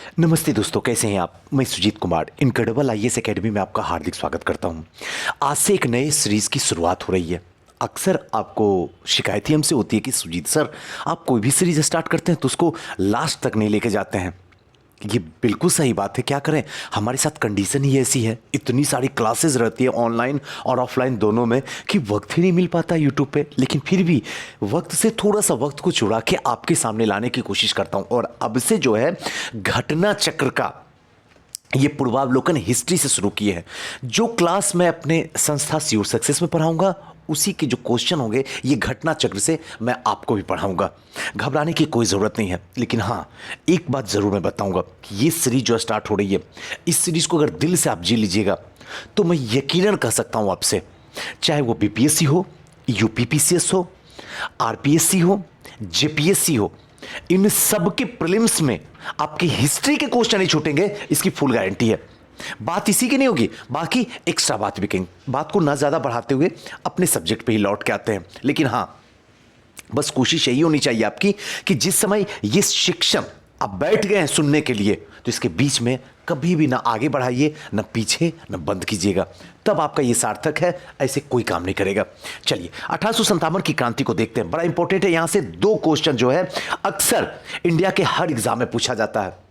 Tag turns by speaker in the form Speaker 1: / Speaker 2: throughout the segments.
Speaker 1: नमस्ते दोस्तों, कैसे हैं आप। मैं Sujit Kumar incredible IAS academy में आपका हार्दिक स्वागत करता हूं। आज से एक नए सीरीज की शुरुआत हो रही है। अक्सर आपको शिकायत ही हमसे होती है कि सुजीत सर, आप कोई भी सीरीज स्टार्ट करते हैं तो उसको लास्ट तक नहीं लेके जाते हैं। ये बिल्कुल सही बात है, क्या करें, हमारे साथ कंडीशन ही ऐसी है। इतनी सारी क्लासेस रहती है ऑनलाइन और ऑफलाइन दोनों में कि वक्त ही नहीं मिल पाता यूट्यूब पे। लेकिन फिर भी वक्त से थोड़ा सा वक्त को चुरा के आपके सामने लाने की कोशिश करता हूं। और अब से जो है घटना चक्र का ये पूर्वावलोकन हिस्ट्री से शुरू किए हैं। जो क्लास मैं अपने संस्था सीओ सक्सेस में पढ़ाऊंगा, उसी के जो क्वेश्चन होंगे ये घटना चक्र से मैं आपको भी पढ़ाऊंगा। घबराने की कोई ज़रूरत नहीं है। लेकिन हाँ, एक बात ज़रूर मैं बताऊंगा कि ये सीरीज जो स्टार्ट हो रही है, इस सीरीज को अगर दिल से आप जी लीजिएगा तो मैं यकीनन कह सकता हूँ आपसे, चाहे वो बीपीएससी हो, यूपीपीसीएस हो, आरपीएससी हो, जेपीएससी हो, इन सब के प्रीलिम्स में आपकी हिस्ट्री के क्वेश्चन नहीं छूटेंगे, इसकी फुल गारंटी है। बात इसी की नहीं होगी, बाकी एक्स्ट्रा बात भी कहेंगे। बात को ना ज्यादा बढ़ाते हुए अपने सब्जेक्ट पे ही लौट के आते हैं। लेकिन हां, बस कोशिश यही होनी चाहिए आपकी कि जिस समय ये शिक्षण आप बैठ गए हैं सुनने के लिए, तो इसके बीच में कभी भी ना आगे बढ़ाइए, ना पीछे, ना बंद कीजिएगा। तब आपका ये सार्थक है, ऐसे कोई काम नहीं करेगा। चलिए 1857 की क्रांति को देखते हैं। बड़ा इंपॉर्टेंट है, यहां से दो क्वेश्चन जो है अक्सर इंडिया के हर एग्जाम में पूछा जाता है।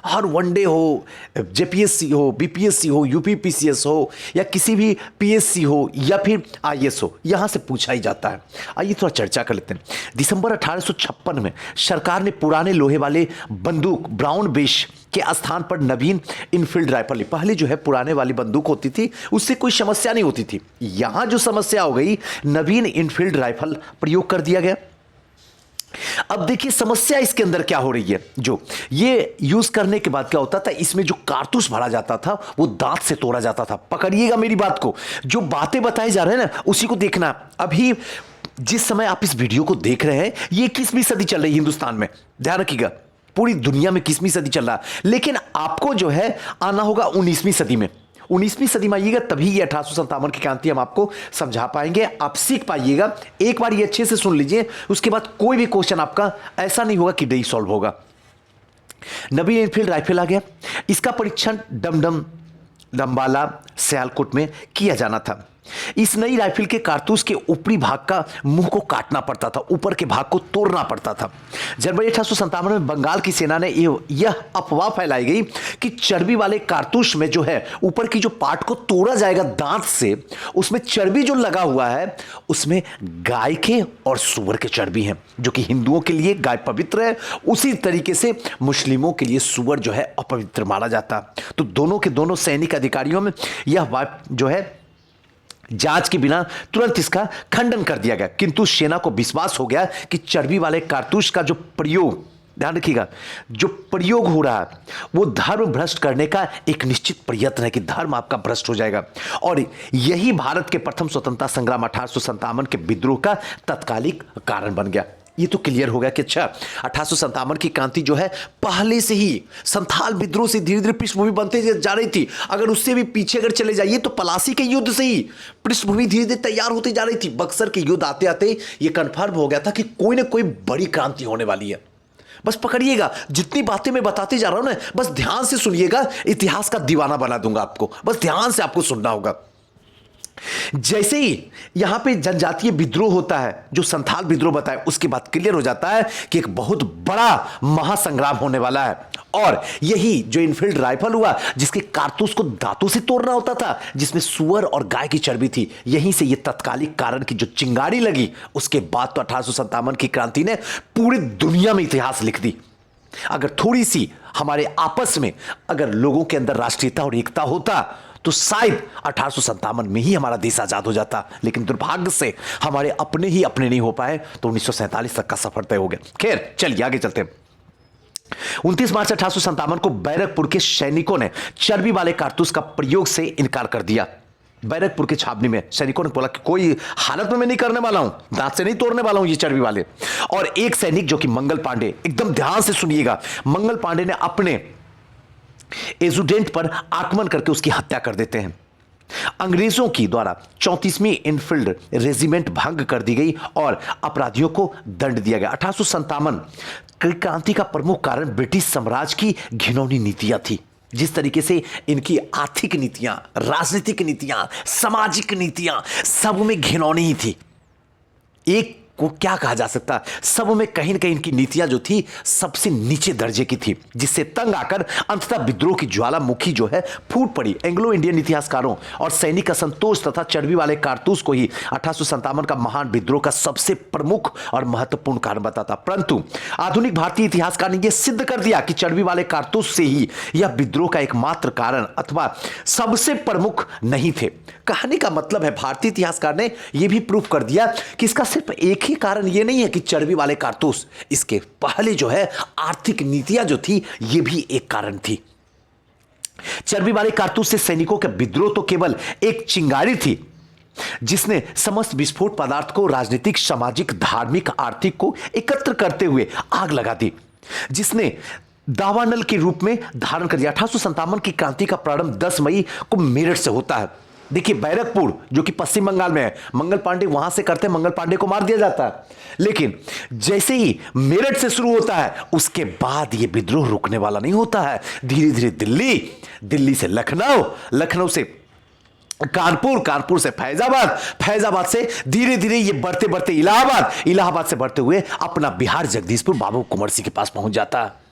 Speaker 1: हर वनडे हो, जेपीएससी हो, बीपीएससी हो, यूपीपीसीएस हो, या किसी भी पीएससी हो, या फिर आईएएस हो, यहां से पूछा ही जाता है। आइए थोड़ा चर्चा कर लेते हैं। दिसंबर 1856 में सरकार ने पुराने लोहे वाले बंदूक ब्राउन बेश के स्थान पर नवीन इनफील्ड राइफल ली। पहले जो है पुराने वाली बंदूक होती थी, उससे कोई समस्या नहीं होती थी। यहां जो समस्या हो गई, नवीन इनफील्ड राइफल प्रयोग कर दिया गया। अब देखिए समस्या इसके अंदर क्या हो रही है। जो ये यूज करने के बाद क्या होता था, इसमें जो कारतूस भरा जाता था वो दांत से तोड़ा जाता था। पकड़िएगा मेरी बात को, जो बातें बताई जा रहे हैं ना उसी को देखना। अभी जिस समय आप इस वीडियो को देख रहे हैं, ये 21वीं सदी चल रही है हिंदुस्तान में, ध्यान रखिएगा। पूरी दुनिया में 21वीं सदी चल रहा है, लेकिन आपको जो है आना होगा 19वीं सदी में। 19वीं सदी में आइएगा, तभी ये 1857 की क्रांति हम आपको समझा पाएंगे, आप सीख पाइएगा। एक बार ये अच्छे से सुन लीजिए, उसके बाद कोई भी क्वेश्चन आपका ऐसा नहीं होगा कि नहीं सॉल्व होगा। नवीन इनफील्ड राइफल आ गया। इसका परीक्षण डमडम, डम्बाला, सियालकोट में किया जाना था। इस नई राइफल के कारतूस के ऊपरी भाग का मुंह को काटना पड़ता था, ऊपर के भाग को तोड़ना पड़ता था। जनवरी 1857 में बंगाल की सेना ने यह अफवाह फैलाई गई कि चर्बी वाले कारतूस में जो है ऊपर की जो पार्ट को तोड़ा जाएगा दांत से, उसमें चर्बी जो लगा हुआ है उसमें गाय के और सुअर के चर्बी हैं, जो कि हिंदुओं के लिए गाय पवित्र है, उसी तरीके से मुस्लिमों के लिए सुअर जो है अपवित्र माना जाता। तो दोनों के दोनों सैनिक अधिकारियों में यह बात जो है जांच के बिना तुरंत इसका खंडन कर दिया गया। किंतु सेना को विश्वास हो गया कि चर्बी वाले कारतूस का जो प्रयोग, ध्यान रखिएगा, जो प्रयोग हो रहा है वो धर्म भ्रष्ट करने का एक निश्चित प्रयत्न है, कि धर्म आपका भ्रष्ट हो जाएगा। और यही भारत के प्रथम स्वतंत्रता संग्राम 1857 के विद्रोह का तत्कालिक कारण बन गया। ये तो क्लियर हो गया कि अच्छा 1857 की क्रांति जो है पहले से ही संथाल विद्रोह से धीरे धीरे पृष्ठभूमि बनते जा रही थी। अगर उससे भी पीछे अगर चले जाइए तो पलासी के युद्ध से ही पृष्ठभूमि धीरे धीरे तैयार होती जा रही थी। बक्सर के युद्ध आते आते ये कंफर्म हो गया था कि कोई ना कोई बड़ी क्रांति होने वाली है। बस पकड़िएगा, जितनी बातें मैं बताते जा रहा हूं ना, बस ध्यान से सुनिएगा, इतिहास का दीवाना बना दूंगा आपको। बस ध्यान से आपको सुनना होगा। जैसे ही यहां पे जनजातीय विद्रोह होता है, जो संथाल विद्रोह बताया, उसके बाद क्लियर हो जाता है कि एक बहुत बड़ा महासंग्राम होने वाला है। और यही जो इनफील्ड राइफल हुआ, जिसके कारतूस को दांतों से तोड़ना होता था, जिसमें सुअर और गाय की चर्बी थी, यहीं से यह तत्कालिक कारण की जो चिंगारी लगी, उसके बाद तो 1857 की क्रांति ने पूरी दुनिया में इतिहास लिख दी। अगर थोड़ी सी हमारे आपस में अगर लोगों के अंदर राष्ट्रीयता और एकता होता तो शायद 1857 में ही हमारा देश आजाद हो जाता। लेकिन दुर्भाग्य से हमारे अपने ही अपने नहीं हो पाए, तो 1947 तक का सफर तय हो गया। खैर चलिए आगे चलते हैं। 29 मार्च 1857 को बैरकपुर के सैनिकों ने चर्बी वाले कारतूस का प्रयोग से इनकार कर दिया। बैरकपुर के छावनी में सैनिकों ने बोला कि कोई हालत में मैं नहीं करने वाला हूं, दांत से नहीं तोड़ने वाला हूं ये चर्बी वाले। और एक सैनिक जो कि मंगल पांडे, एकदम ध्यान से सुनिएगा, मंगल पांडे ने अपने एजुडेंट पर आक्रमण करके उसकी हत्या कर देते हैं। अंग्रेजों की द्वारा 34वीं इनफील्ड रेजिमेंट भंग कर दी गई और अपराधियों को दंड दिया गया। 1857 क्रांति का प्रमुख कारण ब्रिटिश साम्राज्य की घिनौनी नीतियां थी। जिस तरीके से इनकी आर्थिक नीतियां, राजनीतिक नीतियां, सामाजिक नीतियां सब में घिनौनी ही थी। एक को क्या कहा जा सकता है, सब में कहीं न कहीं इनकी नीतियां जो थी सबसे नीचे दर्जे की थी, जिससे तंग आकर अंततः विद्रोह की ज्वालामुखी जो है फूट पड़ी। एंग्लो इंडियन इतिहासकारों और सैनिक असंतोष तथा चर्बी वाले कारतूस को ही 1857 का महान विद्रोह का सबसे प्रमुख और महत्वपूर्ण कारण बताता। परंतु आधुनिक भारतीय इतिहासकार ने यह सिद्ध कर दिया कि चर्बी वाले कारतूस से ही यह विद्रोह का एकमात्र कारण अथवा सबसे प्रमुख नहीं थे। कहानी का मतलब है भारतीय इतिहासकार ने यह भी प्रूफ कर दिया कि इसका सिर्फ एक ही कारण यह नहीं है कि चर्बी वाले कारतूस, इसके पहले जो है आर्थिक नीतियां जो थी यह भी एक कारण थी। चर्बी वाले कारतूस से सैनिकों का विद्रोह तो केवल एक चिंगारी थी जिसने समस्त विस्फोट पदार्थ को राजनीतिक, सामाजिक, धार्मिक, आर्थिक को एकत्र करते हुए आग लगा दी, जिसने दावानल के रूप में धारण कर दिया। 1857 की क्रांति का प्रारंभ 10 मई को मेरठ से होता है। देखिए बैरकपुर जो कि पश्चिम बंगाल में है, मंगल पांडे वहां से करते हैं, मंगल पांडे को मार दिया जाता है। लेकिन जैसे ही मेरठ से शुरू होता है उसके बाद यह विद्रोह रुकने वाला नहीं होता है। धीरे धीरे दिल्ली, दिल्ली से लखनऊ, लखनऊ से कानपुर, कानपुर से फैजाबाद, फैजाबाद से धीरे धीरे ये बढ़ते बढ़ते इलाहाबाद, इलाहाबाद से बढ़ते हुए अपना बिहार जगदीशपुर बाबू कुंवर सिंह के पास पहुंच जाता है।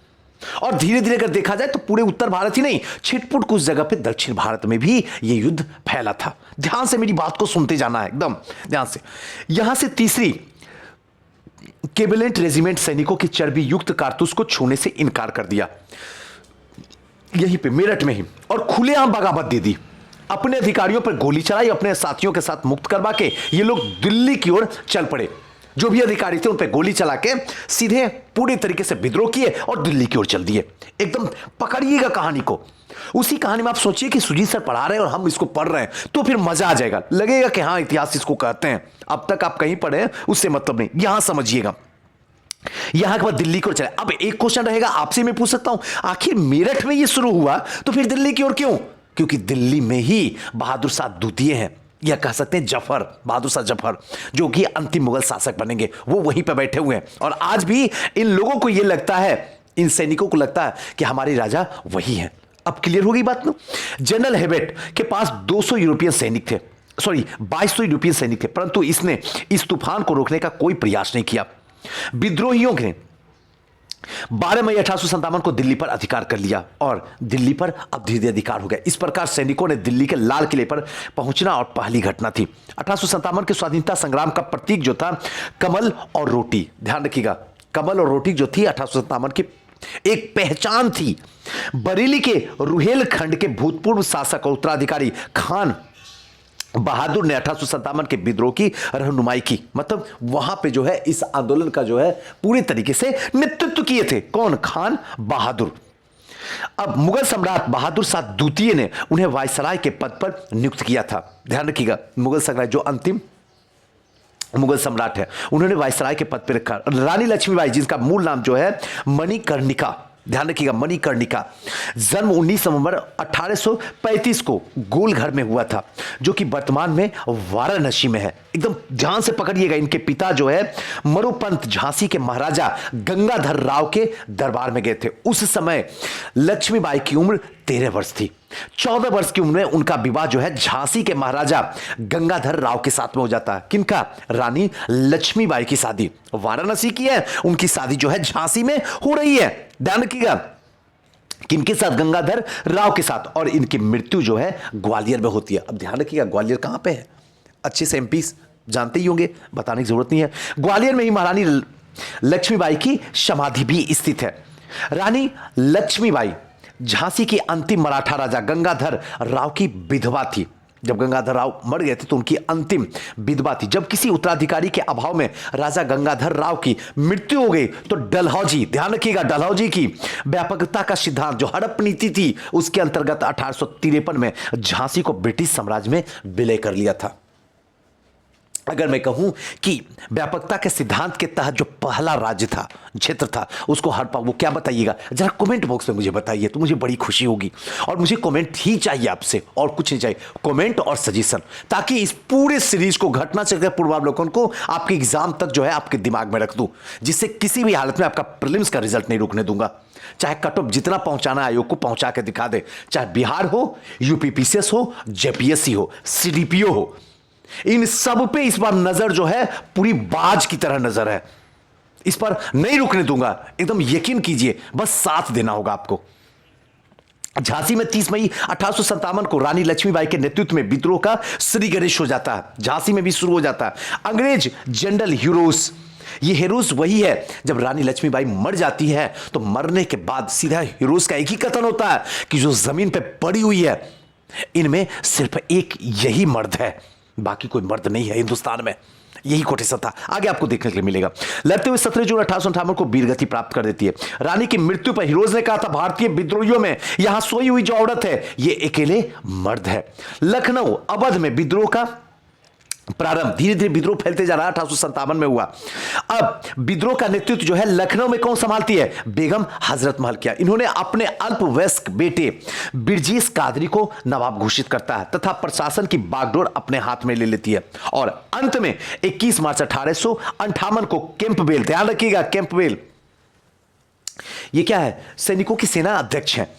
Speaker 1: और धीरे धीरे अगर देखा जाए तो पूरे उत्तर भारत ही नहीं, छिटपुट कुछ जगह पे दक्षिण भारत में भी यह युद्ध फैला था। ध्यान से मेरी बात को सुनते जाना है, एकदम ध्यान से। यहां से तीसरी केबिलेंट रेजिमेंट सैनिकों की चर्बी युक्त कारतूस को छूने से इनकार कर दिया, यहीं पे मेरठ में ही, और खुलेआम बगावत दे दी। अपने अधिकारियों पर गोली चलाई, अपने साथियों के साथ मुक्त करवा के ये लोग दिल्ली की ओर चल पड़े। जो भी अधिकारी थे उन पर गोली चला के सीधे पूरी तरीके से विद्रोह किए और दिल्ली की ओर चल दिए। एकदम पकड़िएगा कहानी को। उसी कहानी में आप सोचिए कि सुजीत सर पढ़ा रहे हैं और हम इसको पढ़ रहे हैं तो फिर मजा आ जाएगा, लगेगा कि हाँ इतिहास इसको कहते हैं। अब तक आप कहीं पढ़े उससे मतलब नहीं, यहां समझिएगा। यहां के बाद दिल्ली की ओर चले। अब एक क्वेश्चन रहेगा आपसे, मैं पूछ सकता हूं आखिर मेरठ में ये शुरू हुआ तो फिर दिल्ली की ओर क्यों? क्योंकि दिल्ली में ही बहादुर शाह द्वितीय हैं, या कह सकते हैं जफर, बहादुर शाह जफर, जो कि अंतिम मुगल शासक बनेंगे, वो वहीं पर बैठे हुए हैं। और आज भी इन लोगों को यह लगता है, इन सैनिकों को लगता है कि हमारे राजा वही हैं। अब क्लियर हो गई बात ना। जनरल हेबेट के पास 200 यूरोपियन सैनिक थे, सॉरी 2200 यूरोपियन सैनिक थे, परंतु इसने इस तूफान को रोकने का कोई प्रयास नहीं किया। विद्रोहियों ने 12 मई 1857 को दिल्ली पर अधिकार कर लिया और दिल्ली पर अब धीरे धीरे अधिकार हो गया। इस प्रकार सैनिकों ने दिल्ली के लाल किले पर पहुंचना और पहली घटना थी। 1857 के स्वाधीनता संग्राम का प्रतीक जो था कमल और रोटी, ध्यान रखिएगा, कमल और रोटी जो थी 1857 की एक पहचान थी। बरेली के रुहेलखंड के भूतपूर्व शासक और उत्तराधिकारी खान बहादुर ने 1857 के विद्रोह की रहनुमाई की, मतलब वहां पे जो है इस आंदोलन का जो है पूरी तरीके से नेतृत्व किए थे। कौन? खान बहादुर। अब मुगल सम्राट बहादुर शाह द्वितीय ने उन्हें वायसराय के पद पर नियुक्त किया था। ध्यान रखिएगा, मुगल सम्राट जो अंतिम मुगल सम्राट है उन्होंने वायसराय के पद पर रखा। रानी लक्ष्मीबाई जिसका मूल नाम जो है मणिकर्णिका, ध्यान रखिएगा मणिकर्णिका, जन्म 19 नवंबर 1835 को गोलघर में हुआ था, जो कि वर्तमान में वाराणसी में है। एकदम ध्यान से पकड़िएगा। इनके पिता जो है मरुपंत झांसी के महाराजा गंगाधर राव के दरबार में गए थे। उस समय लक्ष्मीबाई की उम्र 13 वर्ष थी। 14 वर्ष की उम्र में उनका विवाह जो है झांसी के महाराजा गंगाधर राव के साथ में हो जाता है। किनका? रानी लक्ष्मीबाई की शादी वाराणसी की है, उनकी शादी जो है झांसी में हो रही है। ध्यान रखिएगा, किनके साथ? गंगाधर राव के साथ। और इनकी मृत्यु जो है ग्वालियर में होती है। अब ध्यान रखिएगा ग्वालियर कहां पे है, अच्छे से एमपी जानते ही होंगे, बताने की जरूरत नहीं है। ग्वालियर में ही महारानी लक्ष्मीबाई की समाधि भी स्थित है। रानी लक्ष्मीबाई झांसी की अंतिम मराठा राजा गंगाधर राव की विधवा थी। जब गंगाधर राव मर गए थे तो उनकी अंतिम विधवा थी। जब किसी उत्तराधिकारी के अभाव में राजा गंगाधर राव की मृत्यु हो गई तो डलहौजी, ध्यान रखिएगा, डलहौजी की व्यापकता का सिद्धांत जो हड़प नीति थी उसके अंतर्गत 1853 में झांसी को ब्रिटिश साम्राज्य में विलय कर लिया था। अगर मैं कहूं कि व्यापकता के सिद्धांत के तहत जो पहला राज्य था, क्षेत्र था, उसको हर पाऊं, वो क्या बताइएगा जरा कमेंट बॉक्स में मुझे बताइए, तो मुझे बड़ी खुशी होगी। और मुझे कमेंट ही चाहिए आपसे, और कुछ नहीं चाहिए, कमेंट और सजेशन, ताकि इस पूरे सीरीज को, घटना चक्र पूर्वावलोकन को आपके एग्जाम तक जो है आपके दिमाग में रख दूं, जिससे किसी भी हालत में आपका प्रीलिम्स का रिजल्ट नहीं रुकने दूंगा। चाहे कट ऑफ जितना पहुंचाना आयोग को पहुंचा के दिखा दे, चाहे बिहार हो, यूपीपीसीएस हो, जेपीएससी हो, सीडीपीओ हो, इन सब पे इस बार नजर जो है पूरी बाज की तरह नजर है। इस पर नहीं रुकने दूंगा, एकदम यकीन कीजिए, बस साथ देना होगा आपको। झांसी में 30 मई 1857 को रानी लक्ष्मीबाई के नेतृत्व में विद्रोह का श्री गणेश हो जाता है। झांसी में भी शुरू हो जाता है। अंग्रेज जनरल हीरोज, ये हीरोज वही है, जब रानी लक्ष्मीबाई मर जाती है तो मरने के बाद सीधा हीरोज का एक ही कथन होता है कि जो जमीन पे पड़ी हुई है, इनमें सिर्फ एक यही मर्द है, बाकी कोई मर्द नहीं है हिंदुस्तान में। यही कोटेशन था, आगे आपको देखने के लिए मिलेगा। लड़ते हुए 17 जून 1858 को वीरगति प्राप्त कर देती है। रानी की मृत्यु पर हीरोज ने कहा था, भारतीय विद्रोहियों में यहां सोई हुई जो औरत है, ये अकेले मर्द है। लखनऊ अवध में विद्रोह का प्रारंभ, धीरे धीरे विद्रोह फैलते जा रहा है, 1857 में हुआ। अब विद्रोह का नेतृत्व जो है लखनऊ में कौन संभालती है? बेगम हजरत महल किया। इन्होंने अपने अल्पवयस्क बेटे बिरजीस कादरी को नवाब घोषित करता है तथा प्रशासन की बागडोर अपने हाथ में ले लेती है। और अंत में 21 मार्च 1858 को कैंपबेल, ध्यान रखिएगा कैंपबेल ये क्या है? सैनिकों की सेना अध्यक्ष है,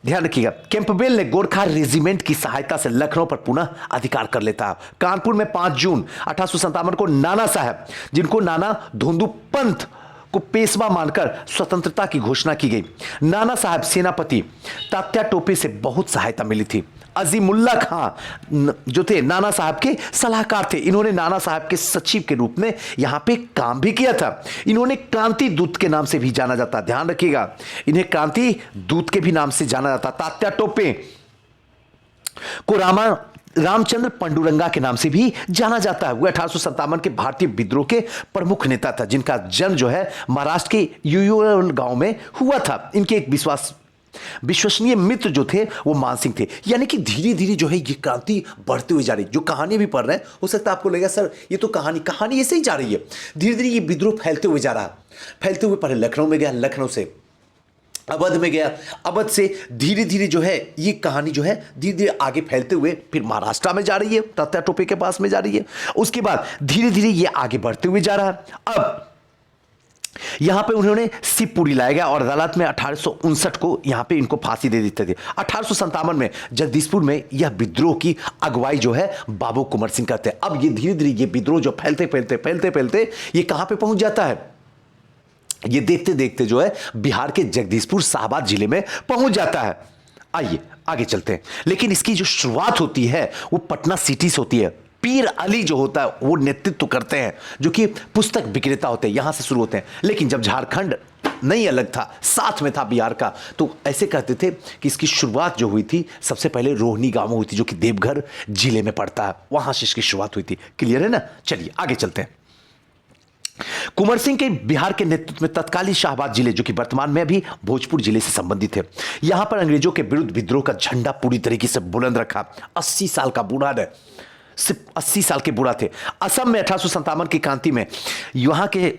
Speaker 1: ध्यान रखिएगा। कैंपबेल ने गोरखा रेजिमेंट की सहायता से लखनऊ पर पुनः अधिकार कर लेता है। कानपुर में 5 जून 1857 को नाना साहब, जिनको नाना धोंदू पंथ को पेशवा मानकर स्वतंत्रता की घोषणा की गई। नाना साहब सेनापति तात्या टोपे से बहुत सहायता मिली थी। अजीमुल्ला खां जो थे नाना साहब के सलाहकार थे, इन्होंने नाना साहब के सचिव के रूप में यहां पे काम भी किया था। इन्होंने क्रांति दूत के नाम से भी जाना जाता, ध्यान रखिएगा, इन्हें क्रांति दूत के भी नाम से जाना जाता। तात्या टोपे को रामचंद्र पंडुरंगा के नाम से भी जाना जाता है। वो 1857 के भारतीय विद्रोह के प्रमुख नेता था, जिनका जन्म जो है महाराष्ट्र के युयुल गांव में हुआ था। इनके एक विश्वसनीय मित्र जो थे वो मानसिंह थे। यानी कि धीरे धीरे जो है ये क्रांति बढ़ती हुई जा रही। जो कहानी भी पढ़ रहे हैं, हो सकता है आपको लगेगा सर ये तो कहानी ऐसे ही जा रही है। धीरे धीरे ये विद्रोह फैलते हुए जा रहा है, फैलते हुए पहले लखनऊ में गया, लखनऊ से अवध में गया, अवध से धीरे धीरे जो है ये कहानी जो है धीरे धीरे आगे फैलते हुए फिर महाराष्ट्र में जा रही है, तात्या टोपे के पास में जा रही है। उसके बाद धीरे धीरे ये आगे बढ़ते हुए जा रहा है। अब यहां पे उन्होंने शिवपुरी लाया गया और अदालत में 1859 को यहां पे इनको फांसी दे देते थे। 1857 में जगदीशपुर में यह विद्रोह की अगुवाई जो है बाबू कुंवर सिंह करते हैं। अब ये धीरे धीरे ये विद्रोह जो फैलते ये कहां पे पहुंच जाता है? ये देखते देखते जो है बिहार के जगदीशपुर शाहबाद जिले में पहुंच जाता है। आइए आगे चलते हैं। लेकिन इसकी जो शुरुआत होती है वो पटना सिटी से होती है। पीर अली जो होता है वो नेतृत्व करते हैं, जो कि पुस्तक विक्रेता होते हैं, यहां से शुरू होते हैं। लेकिन जब झारखंड नहीं अलग था, साथ में था बिहार का, तो ऐसे कहते थे कि इसकी शुरुआत जो हुई थी सबसे पहले रोहनी गांव में हुई थी, जो कि देवघर जिले में पड़ता है, वहां से इसकी शुरुआत हुई थी। क्लियर है ना? चलिए आगे चलते हैं। कुंवर सिंह के बिहार के नेतृत्व में तत्कालीन शाहबाद जिले, जो कि वर्तमान में भी भोजपुर जिले से संबंधित है, यहां पर अंग्रेजों के विरुद्ध विद्रोह का झंडा पूरी तरीके से बुलंद रखा। 80 साल का बूढ़ा है, सिर्फ 80 साल के बूढ़ा थे। असम में 1857 की क्रांति में यहां के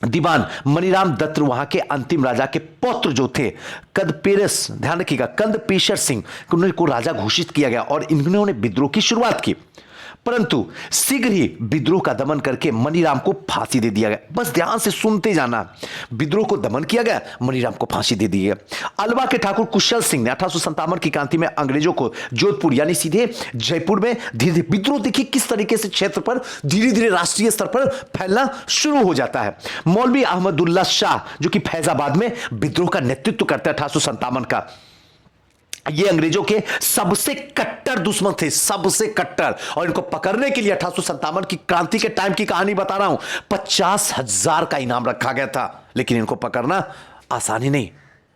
Speaker 1: दीवान मनीराम दत्त, वहां के अंतिम राजा के पौत्र जो थे कदपेरस, ध्यान रखिएगा, कंदपेशर सिंह को राजा घोषित किया गया और इन्होंने विद्रोह की शुरुआत की। परंतु शीघ्र ही विद्रोह का दमन करके मनीराम को फांसी दे दिया गया। बस ध्यान से सुनते जाना, विद्रोह को दमन किया गया, मनीराम को फांसी दे दी गई। अलवा के ठाकुर कुशल सिंह ने 1857 की क्रांति में अंग्रेजों को जोधपुर यानी सीधे जयपुर में धीरे धीरे विद्रोह, देखिए किस तरीके से क्षेत्र पर धीरे धीरे राष्ट्रीय स्तर पर फैलना शुरू हो जाता है। मौलवी अहमदुल्ला शाह जो कि फैजाबाद में विद्रोह का नेतृत्व करता है 1857 का, ये अंग्रेजों के सबसे कट्टर दुश्मन थे, सबसे कट्टर। और इनको पकड़ने के लिए 1857 की क्रांति के टाइम की कहानी बता रहा हूं, 50,000 का इनाम रखा गया था। लेकिन इनको पकड़ना आसानी नहीं,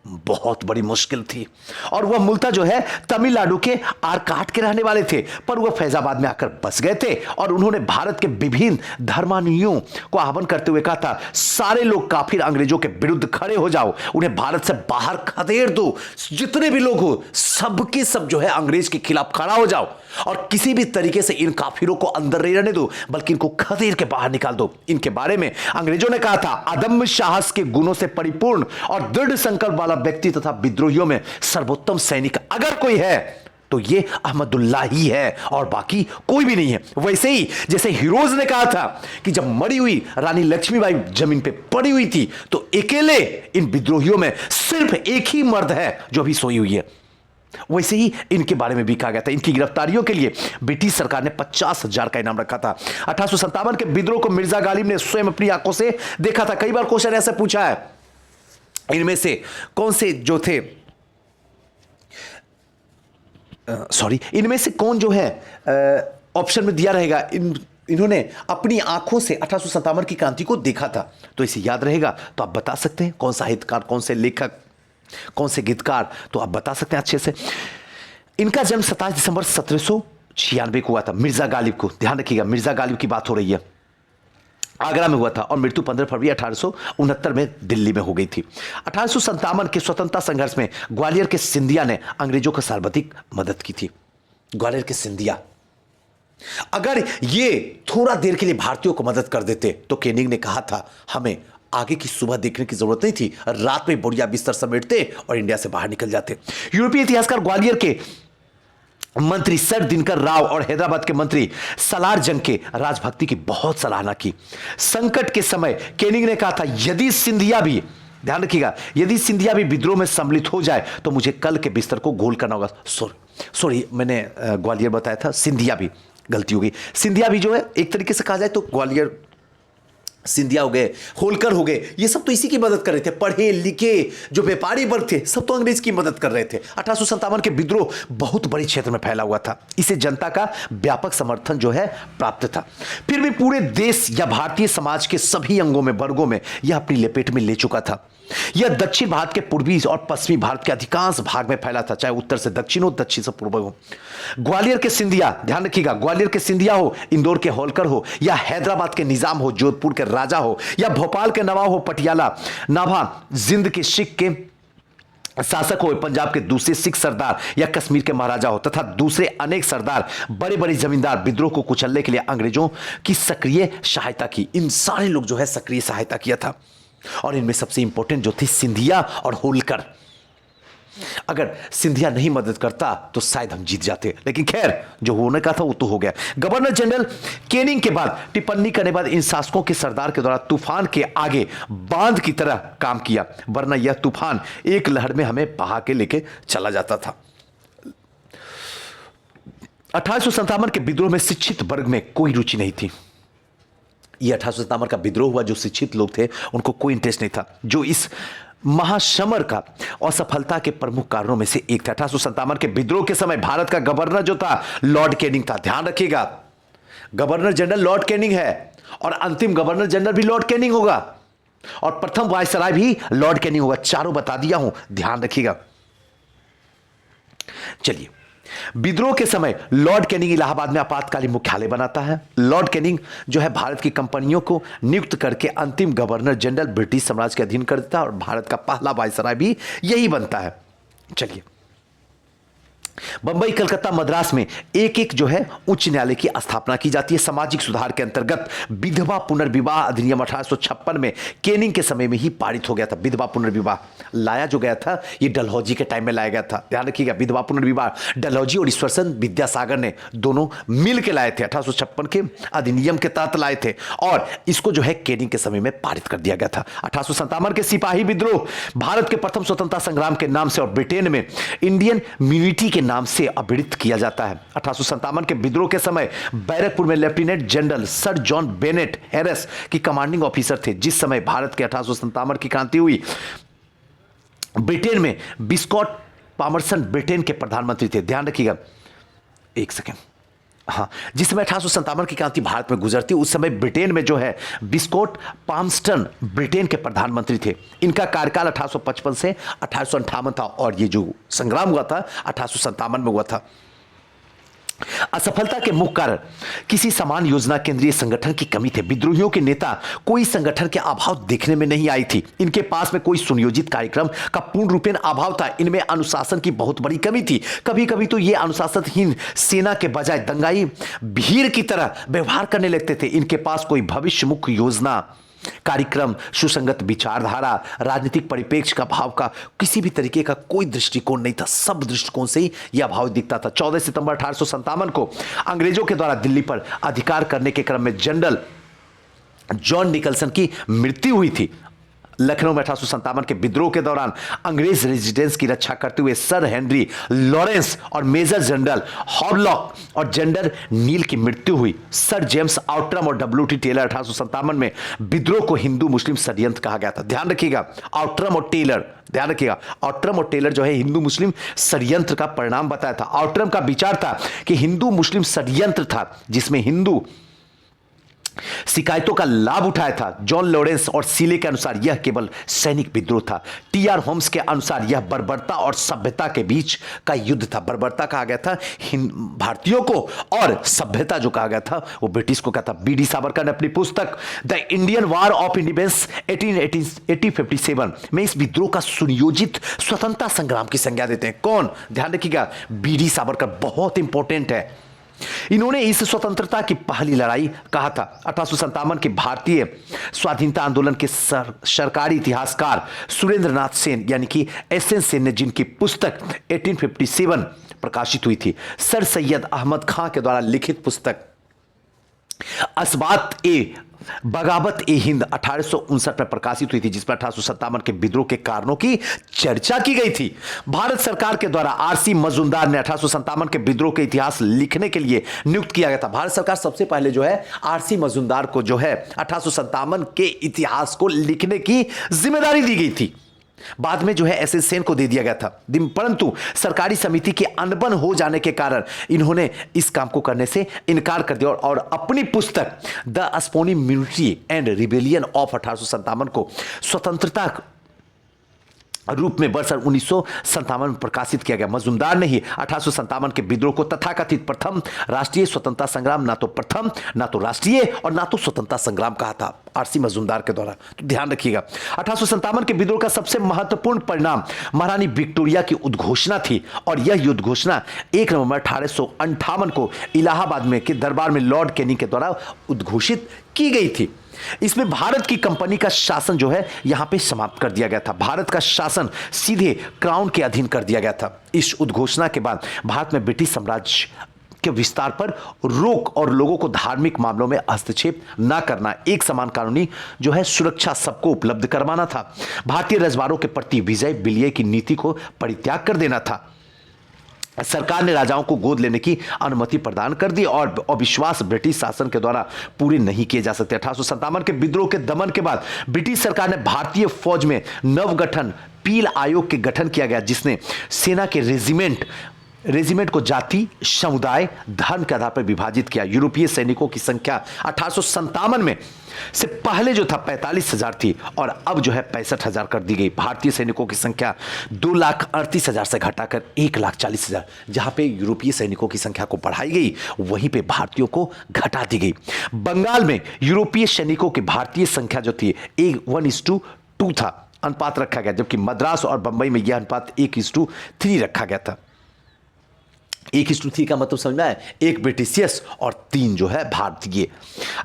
Speaker 1: बहुत बड़ी मुश्किल थी। और वह मूलतः जो है तमिलनाडु के आरकाट के रहने वाले थे, पर वह फैजाबाद में आकर बस गए थे और उन्होंने भारत के विभिन्न धर्मानुयायियों को आह्वान करते हुए कहा था, सारे लोग काफिर अंग्रेजों के विरुद्ध खड़े हो जाओ, उन्हें भारत से बाहर खदेड़ दो, जितने भी लोग हो सबके सब जो है अंग्रेज के खिलाफ खड़ा हो जाओ और किसी भी तरीके से इन काफिरों को अंदर नहीं रहने दो, बल्कि इनको खदेड़ के बाहर निकाल दो। इनके बारे में अंग्रेजों ने कहा था, अदम्य साहस के गुणों से परिपूर्ण और दृढ़ संकल्प वाला व्यक्ति तथा विद्रोहियों में सर्वोत्तम सैनिक अगर कोई है तो ये अहमदुल्ला ही है और बाकी कोई भी नहीं है। वैसे ही जैसे हीरोज ने कहा था कि जब मरी हुई रानी लक्ष्मीबाई जमीन पे पड़ी हुई थी तो अकेले इन विद्रोहियों में सिर्फ एक ही मर्द है जो अभी सोई हुई है, वैसे ही इनके बारे में भी कहा गया था। इनकी गिरफ्तारियों के लिए ब्रिटिश सरकार ने 50,000 का इनाम रखा था। 1857 के विद्रोह को मिर्जा गालिब ने स्वयं अपनी आंखों से देखा था। कई बार क्वेश्चन ऐसे पूछा है, इनमें से कौन से जो थे इनमें से कौन जो है ऑप्शन में दिया रहेगा, इन्होंने अपनी आंखों से 1857 की क्रांति को देखा था, तो इसे याद रहेगा तो आप बता सकते हैं कौन साहित्यकार, कौन से लेखक, कौन से गीतकार, तो आप बता सकते हैं अच्छे से। इनका जन्म 27 दिसंबर 1796 को हुआ था। मिर्जा गालिब को ध्यान रखिएगा, मिर्जा गालिब की बात हो रही है, आगरा में हुआ था और मृत्यु 15 फरवरी 1869 में दिल्ली में हो गई थी। 1857 के स्वतंत्रता संघर्ष में ग्वालियर के सिंधिया ने अंग्रेजों को सर्वाधिक मदद की थी। ग्वालियर के सिंधिया, अगर ये थोड़ा देर के लिए भारतीयों को मदद कर देते तो केनिंग ने कहा था, हमें आगे की सुबह देखने की जरूरत नहीं थी, रात में बढ़िया बिस्तर समेटते और इंडिया से बाहर निकल जाते। यूरोपीय इतिहासकार ग्वालियर के मंत्री सर दिनकर राव और हैदराबाद के मंत्री सलार जंग के राजभक्ति की बहुत सराहना की। संकट के समय केनिंग ने कहा था, यदि सिंधिया भी, ध्यान रखिएगा, यदि सिंधिया भी विद्रोह में सम्मिलित हो जाए तो मुझे कल के बिस्तर को गोल करना होगा। सॉरी मैंने ग्वालियर बताया था, सिंधिया भी, गलती हो गई। सिंधिया भी जो है एक तरीके से कहा जाए तो ग्वालियर सिंधिया हो गए, होलकर हो गए, ये सब तो इसी की मदद कर रहे थे। पढ़े लिखे जो व्यापारी वर्ग थे सब तो अंग्रेज की मदद कर रहे थे। 1857 के विद्रोह बहुत बड़े क्षेत्र में फैला हुआ था, इसे जनता का व्यापक समर्थन जो है प्राप्त था। फिर भी पूरे देश या भारतीय समाज के सभी अंगों में, वर्गों में यह अपनी लपेट में ले चुका था। यह दक्षिण भारत के पूर्वी और पश्चिमी भारत के अधिकांश भाग में फैला था, चाहे उत्तर से दक्षिण हो, दक्षिण से पूर्व हो। ग्वालियर के सिंधिया, ध्यान रखिएगा, ग्वालियर के सिंधिया हो, इंदौर के होलकर हो, या हैदराबाद के निजाम हो, जोधपुर के राजा हो, या भोपाल के नवाब हो, पटियाला नाभा जिंद के सिख के शासक हो, पंजाब के दूसरे सिख सरदार या कश्मीर के महाराजा हो, तथा दूसरे अनेक सरदार, बड़े बड़े जमींदार विद्रोह को कुचलने के लिए अंग्रेजों की सक्रिय सहायता की। इन सारे लोग जो है सक्रिय सहायता किया था और इनमें सबसे इंपॉर्टेंट जो थे सिंधिया और होलकर। अगर सिंधिया नहीं मदद करता तो शायद हम जीत जाते, लेकिन खैर जो होने का था वो तो हो गया। गवर्नर जनरल केनिंग के बाद टिप्पणी करने बाद इन शासकों के सरदार के द्वारा तूफान के आगे बांध की तरह काम किया, वरना यह तूफान एक लहर में हमें बहा के लेके चला जाता था। 1857 के विद्रोह में शिक्षित वर्ग में कोई रुचि नहीं थी। यह 1857 का विद्रोह हुआ, जो शिक्षित लोग थे उनको कोई इंटरेस्ट नहीं था, जो इस महासमर का असफलता के प्रमुख कारणों में से एक था। 1857 के विद्रोह के समय भारत का गवर्नर जो था लॉर्ड कैनिंग था। ध्यान रखिएगा, गवर्नर जनरल लॉर्ड कैनिंग है और अंतिम गवर्नर जनरल भी लॉर्ड कैनिंग होगा और प्रथम वायसराय भी लॉर्ड कैनिंग होगा। चारों बता दिया हूं, ध्यान रखिएगा। चलिए, विद्रोह के समय लॉर्ड कैनिंग इलाहाबाद में आपातकालीन मुख्यालय बनाता है। लॉर्ड कैनिंग जो है भारत की कंपनियों को नियुक्त करके अंतिम गवर्नर जनरल ब्रिटिश साम्राज्य के अधीन कर देता है और भारत का पहला वायसराय भी यही बनता है। चलिए, बंबई, कलकत्ता, मद्रास में एक एक जो है उच्च न्यायालय की स्थापना की जाती है। सामाजिक सुधार के अंतर्गत विधवा पुनर्विवाह अधिनियम 1856 में केनिंग के समय में ही पारित हो गया था। विधवा पुनर्विवाह लाया जो गया था ये डलहौजी के टाइम में लाया गया था। ध्यान रखिएगा, विधवा पुनर्विवाह डलहौजी और ईश्वरचंद विद्यासागर ने दोनों मिल के लाए थे, 1856 के अधिनियम के तहत लाए थे और इसको जो है केनिंग के समय में पारित कर दिया गया था। 1857 के सिपाही विद्रोह भारत के प्रथम स्वतंत्रता संग्राम के नाम से और ब्रिटेन में इंडियन म्यूनिटी के नाम से अभिहित किया जाता है। 1857 के विद्रोह के समय बैरकपुर में lieutenant general sir John Bennett Harris की कमांडिंग ऑफिसर थे। जिस समय भारत के 1857 की क्रांति हुई, ब्रिटेन में बिस्कॉट पामरसन ब्रिटेन के प्रधानमंत्री थे। ध्यान रखिएगा, एक सेकेंड, हाँ, जिस समय 1857 की क्रांति भारत में गुजरती, उस समय ब्रिटेन में जो है बिस्कोट पामस्टन ब्रिटेन के प्रधानमंत्री थे। इनका कार्यकाल 1855 से 1858 था और ये जो संग्राम हुआ था 1857 में हुआ था। असफलता के मुख्य कारण किसी समान योजना, केंद्रीय संगठन की कमी थे। विद्रोहियों के नेता कोई संगठन के अभाव देखने में नहीं आई थी। इनके पास में कोई सुनियोजित कार्यक्रम का पूर्ण रूपेण अभाव था। इनमें अनुशासन की बहुत बड़ी कमी थी। कभी कभी तो ये अनुशासनहीन सेना के बजाय दंगाई भीड़ की तरह व्यवहार करने लगते थे। इनके पास कोई भविष्य मुख्य योजना, कार्यक्रम, सुसंगत विचारधारा, राजनीतिक परिप्रेक्ष्य का भाव का किसी भी तरीके का कोई दृष्टिकोण नहीं था। सब दृष्टिकोण से ही यह अभाव दिखता था। 14 सितंबर 1857 को अंग्रेजों के द्वारा दिल्ली पर अधिकार करने के क्रम में जनरल जॉन निकलसन की मृत्यु हुई थी। लखनऊ में 1857 के विद्रोह के दौरान अंग्रेज रेजिडेंस की रक्षा करते हुए सर हेनरी लॉरेंस और मेजर जनरल हॉवलॉक और जनरल नील की मृत्यु हुई। सर जेम्स आउट्रम और WT टेलर 1857 में विद्रोह को हिंदू मुस्लिम षड्यंत्र कहा गया था। ध्यान रखिएगा, आउट्रम और टेलर, ध्यान रखिएगा, आउट्रम और टेलर जो है हिंदू मुस्लिम षड्यंत्र का परिणाम बताया था। आउट्रम का विचार था कि हिंदू मुस्लिम षड्यंत्र था जिसमें हिंदू शिकायतों का लाभ उठाया था। जॉन लॉरेंस और सीले के अनुसार यह केवल सैनिक विद्रोह था। TR होम्स के अनुसार यह बर्बरता और सभ्यता के बीच का युद्ध था। बर्बरता कहा गया था भारतीयों को और सभ्यता जो कहा गया था वो ब्रिटिश को कहता। BD सावरकर ने अपनी पुस्तक the Indian war of independence 1857 में इस विद्रोह का सुनियोजित स्वतंत्रता संग्राम की संज्ञा देते हैं। कौन? ध्यान रखिएगा, BD सावरकर, बहुत इंपॉर्टेंट है। इन्होंने इस स्वतंत्रता की पहली लड़ाई कहा था। 1857 के भारतीय स्वाधीनता आंदोलन के सरकारी इतिहासकार सुरेंद्र नाथ सेन यानी कि SN सेन ने जिनकी पुस्तक 1857 प्रकाशित हुई थी, सर सैयद अहमद खां के द्वारा लिखित पुस्तक असबात ए बगावत ए हिंद 1859 में प्रकाशित हुई थी, जिसमें 1857 के विद्रोह के कारणों की चर्चा की गई थी। भारत सरकार के द्वारा RC मजूमदार ने 1857 के विद्रोह के इतिहास लिखने के लिए नियुक्त किया गया था। भारत सरकार सबसे पहले जो है RC मजूमदार को जो है 1857 के इतिहास को लिखने की जिम्मेदारी दी गई थी। बाद में जो है SN सेन को दे दिया गया था, परंतु सरकारी समिति के अनबन हो जाने के कारण इन्होंने इस काम को करने से इनकार कर दिया और अपनी पुस्तक द स्पोनिमिलिटी एंड रिबेलियन ऑफ 1857 को स्वतंत्रता रूप में वर्ष 1957 में प्रकाशित किया गया। मजूमदार ने ही 1857 के विद्रोह को तथाकथित प्रथम राष्ट्रीय स्वतंत्रता संग्राम, ना तो प्रथम, ना तो राष्ट्रीय और ना तो स्वतंत्रता संग्राम कहा था RC मजूमदार के द्वारा। तो ध्यान रखिएगा, 1857 के विद्रोह का सबसे महत्वपूर्ण परिणाम महारानी विक्टोरिया की उद्घोषणा थी और यह उद्घोषणा 1 नवंबर 1858 को इलाहाबाद में के दरबार में लॉर्ड कैनिंग के द्वारा उद्घोषित की गई थी। इसमें भारत की कंपनी का शासन जो है यहां पे समाप्त कर दिया गया था। भारत का शासन सीधे क्राउन के अधीन कर दिया गया था। इस उद्घोषणा के बाद भारत में ब्रिटिश साम्राज्य के विस्तार पर रोक और लोगों को धार्मिक मामलों में हस्तक्षेप न करना, एक समान कानूनी जो है सुरक्षा सबको उपलब्ध करवाना था। भारतीय रजवाड़ों के प्रति विजय विलय की नीति को परित्याग कर देना था। सरकार ने राजाओं को गोद लेने की अनुमति प्रदान कर दी और अविश्वास ब्रिटिश शासन के द्वारा पूरे नहीं किए जा सकते। 1857 के विद्रोह के दमन के बाद ब्रिटिश सरकार ने भारतीय फौज में नवगठन पील आयोग के गठन किया गया, जिसने सेना के रेजिमेंट को जाति, समुदाय, धर्म के आधार पर विभाजित किया। यूरोपीय सैनिकों की संख्या 1857 में से पहले जो था 45,000 थी और अब जो है 65,000 कर दी गई। भारतीय सैनिकों की संख्या 2,38,000 से घटाकर 1,40,000। जहां पे यूरोपीय सैनिकों की संख्या को बढ़ाई गई, वहीं पे भारतीयों को घटा दी गई। बंगाल में यूरोपीय सैनिकों की भारतीय संख्या जो थी 1:2 था, अनुपात रखा गया, जबकि मद्रास और बंबई में यह अनुपात 1:3 रखा गया था। 1:3 का मतलब समझ में आया, 1 ब्रिटिशियस और 3 जो है भारतीय।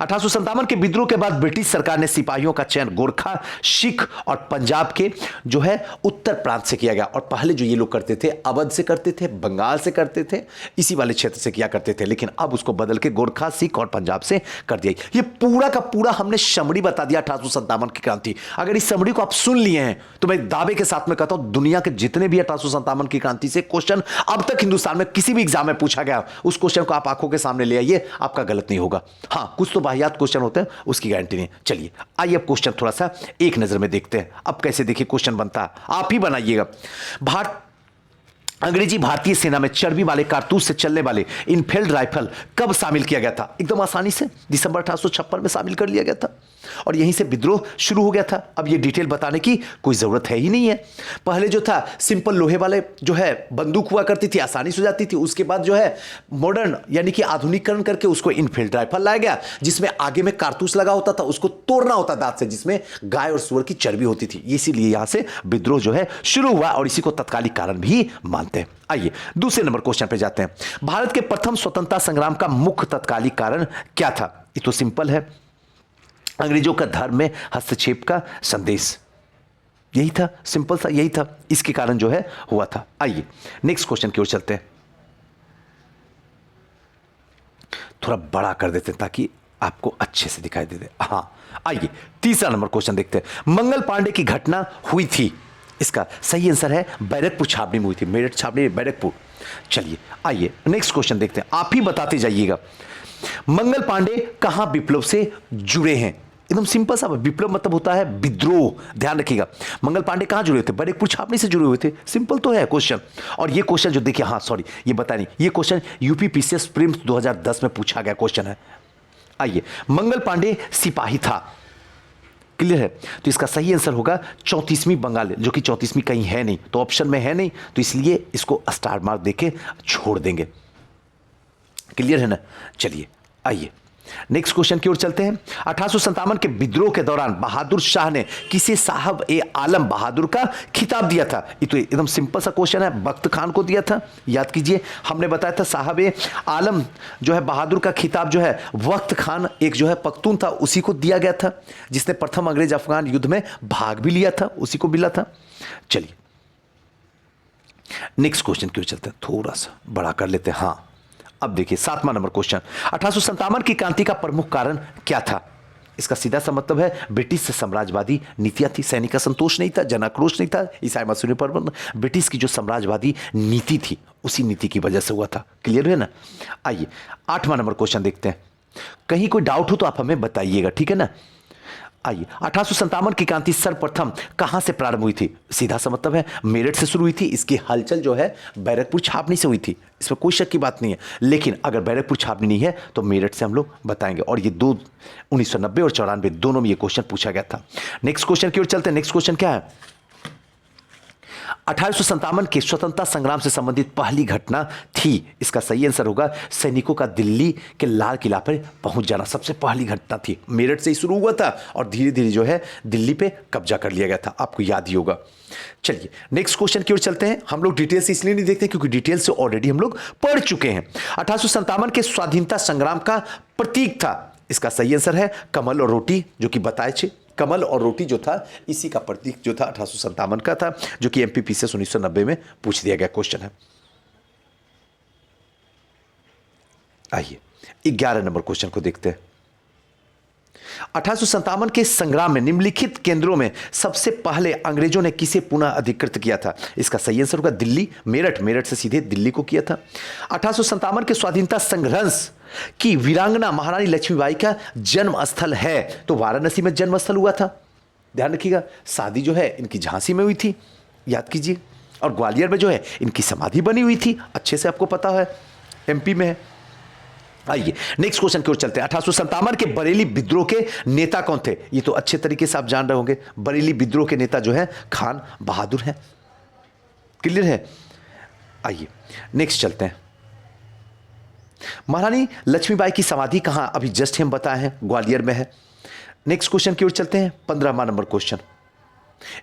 Speaker 1: 1857 के विद्रोह के बाद ब्रिटिश सरकार ने सिपाहियों का चयन गोरखा, सिख और पंजाब के जो है उत्तर प्रांत से किया गया। और पहले जो ये लोग करते थे अवध से करते थे, बंगाल से करते थे, इसी वाले क्षेत्र से किया करते थे, लेकिन अब उसको बदल के गोरखा, सिख और पंजाब से कर दिया। ये पूरा का पूरा हमने समरी बता दिया 1857 की क्रांति। अगर इस समरी को आप सुन लिए हैं तो मैं दावे के साथ में कहता हूं दुनिया के जितने भी 1857 की क्रांति से क्वेश्चन अब तक हिंदुस्तान में किसी भी एग्जाम में पूछा गया, उस क्वेश्चन को आप आंखों के सामने ले आइए, आपका गलत नहीं होगा। हां, कुछ तो वाहियात क्वेश्चन होते हैं, उसकी गारंटी नहीं। चलिए आइए अब क्वेश्चन थोड़ा सा एक नजर में देखते हैं। अब कैसे देखिए क्वेश्चन बनता है, आप ही बनाइएगा। अंग्रेजी भारतीय सेना में चर्बी वाले कारतूस से चलने वाले इनफील्ड राइफल कब शामिल किया गया था? एकदम आसानी से दिसंबर 1856 में शामिल कर लिया गया था और यहीं से विद्रोह शुरू हो गया था। अब ये डिटेल बताने की कोई ज़रूरत है ही नहीं है। पहले जो था सिंपल लोहे वाले जो है बंदूक हुआ करती थी, आसानी से हो जाती थी। उसके बाद जो है मॉडर्न यानी कि आधुनिकीकरण करके उसको इनफील्ड राइफल लाया गया, जिसमें आगे में कारतूस लगा होता था, उसको तोड़ना होता दांत से, जिसमें गाय और सुअर की चर्बी होती थी। इसीलिए यहां से विद्रोह जो है शुरू हुआ और इसी को तत्कालिक कारण भी मानते हैं। आइए दूसरे नंबर क्वेश्चन पे जाते हैं। भारत के प्रथम स्वतंत्रता संग्राम का मुख्य तत्कालिक कारण क्या था? ये तो सिंपल है, अंग्रेजों का धर्म में हस्तक्षेप का संदेश। यही था, सिंपल सा यही था, इसके कारण जो है हुआ था। आइए नेक्स्ट क्वेश्चन की ओर चलते हैं। थोड़ा बड़ा कर देते हैं ताकि आपको अच्छे से दिखाई दे। हां आइए तीसरा नंबर क्वेश्चन देखते हैं। मंगल पांडे की घटना हुई थी, इसका सही आंसर है बैरकपुर छावनी में हुई थी। मेरठ छावनी बैरकपुर। चलिए आइए नेक्स्ट क्वेश्चन देखते हैं, आप ही बताते जाइएगा। मंगल पांडे कहां विप्लव से जुड़े हैं? एकदम सिंपल सा, विप्लव मतलब होता है विद्रोह, ध्यान रखिएगा। मंगल पांडे कहां जुड़े थे? बैरकपुर छावनी से जुड़े हुए थे। सिंपल तो है क्वेश्चन। और ये क्वेश्चन जो देखिए, हाँ सॉरी ये बता नहीं, ये क्वेश्चन यूपी पीसीएस प्रीलिम्स 2010 में पूछा गया क्वेश्चन है। आइए, मंगल पांडे सिपाही था, क्लियर है? तो इसका सही आंसर होगा 34वीं बंगाल, जो कि 34वीं कहीं है नहीं, तो ऑप्शन में है नहीं, तो इसलिए इसको स्टार मार्क देके छोड़ देंगे। क्लियर है ना? चलिए आइए नेक्स्ट क्वेश्चन की ओर चलते हैं। 1857 के विद्रोह के दौरान बहादुर शाह ने किसे साहब ए आलम बहादुर का खिताब दिया था? ये तो एकदम सिंपल सा क्वेश्चन है, बख्त खान को दिया था। याद कीजिए, हमने बताया था साहब ए आलम जो है बहादुर का खिताब जो है बख्त खान एक जो है पख्तून था, उसी को दिया गया था, जिसने प्रथम अंग्रेज अफगान युद्ध में भाग भी लिया था, उसी को मिला था। चलिए नेक्स्ट क्वेश्चन की ओर चलते हैं, थोड़ा सा बड़ा कर लेते हैं। हाँ अब देखिए 7वां नंबर क्वेश्चन। 1857 की क्रांति का प्रमुख कारण क्या था? इसका सीधा सा मतलब है ब्रिटिश से साम्राज्यवादी नीतियां थी। सैनिक का संतोष नहीं था, जन आक्रोश नहीं था, ईसाई मसीह पर ब्रिटिश की जो साम्राज्यवादी नीति थी उसी नीति की वजह से हुआ था। क्लियर है ना? आइए 8वां नंबर क्वेश्चन देखते हैं। कहीं कोई डाउट हो तो आप हमें बताइएगा, ठीक है ना? आइए 1857 की क्रांति सर्वप्रथम कहां से प्रारंभ हुई थी? सीधा सा मतलब है मेरठ से शुरू हुई थी। इसकी हलचल जो है बैरकपुर छावनी से हुई थी, इसमें कोई शक की बात नहीं है। लेकिन अगर बैरकपुर छावनी नहीं है तो मेरठ से हम लोग बताएंगे। और ये 1990 और 94 दोनों में ये क्वेश्चन पूछा गया था। नेक्स्ट क्वेश्चन की ओर चलते हैं। नेक्स्ट क्वेश्चन क्या है? 1857 के स्वतंत्रता संग्राम से संबंधित पहली घटना थी। इसका सही आंसर होगा सैनिकों का दिल्ली के लाल किला पर पहुंच जाना। सबसे पहली घटना थी, मेरठ से ही शुरू हुआ था और धीरे धीरे जो है दिल्ली पे कब्जा कर लिया गया था, आपको याद ही होगा। चलिए नेक्स्ट क्वेश्चन की ओर चलते हैं। हम लोग डिटेल से इसलिए नहीं देखते क्योंकि डिटेल से ऑलरेडी हम लोग पढ़ चुके हैं। 1857 के स्वाधीनता संग्राम का प्रतीक था, इसका सही आंसर है कमल और रोटी, जो कि बताए थे। कमल और रोटी जो था इसी का प्रतीक जो था 1857 का था, जो कि एमपीपी से 1990 में पूछ दिया गया क्वेश्चन है। आइए 11 नंबर क्वेश्चन को देखते हैं। 1857 के संग्राम में निम्नलिखित केंद्रों में सबसे पहले अंग्रेजों ने किसे पुनः अधिकृत किया था? इसका सही आंसर होगा दिल्ली। मेरठ से सीधे दिल्ली को किया था। 1857 के स्वाधीनता संघर्ष की वीरांगना महारानी लक्ष्मीबाई का जन्म स्थल है, तो वाराणसी में जन्म स्थल हुआ था। ध्यान रखिएगा, शादी जो है इनकी झांसी में हुई थी, याद कीजिए। और ग्वालियर में जो है इनकी समाधि बनी हुई थी, अच्छे से आपको पता है, एमपी में है। आइए नेक्स्ट क्वेश्चन की ओर चलते हैं। 1857 के बरेली विद्रोह के नेता कौन थे? ये तो अच्छे तरीके से आप जान रहे होंगे। बरेली विद्रोह के नेता जो है खान बहादुर हैं। क्लियर है? आइए नेक्स्ट चलते हैं। महारानी लक्ष्मीबाई की समाधि कहां? अभी जस्ट हम बताए हैं, ग्वालियर में है। नेक्स्ट क्वेश्चन की ओर चलते हैं। 15वां नंबर क्वेश्चन।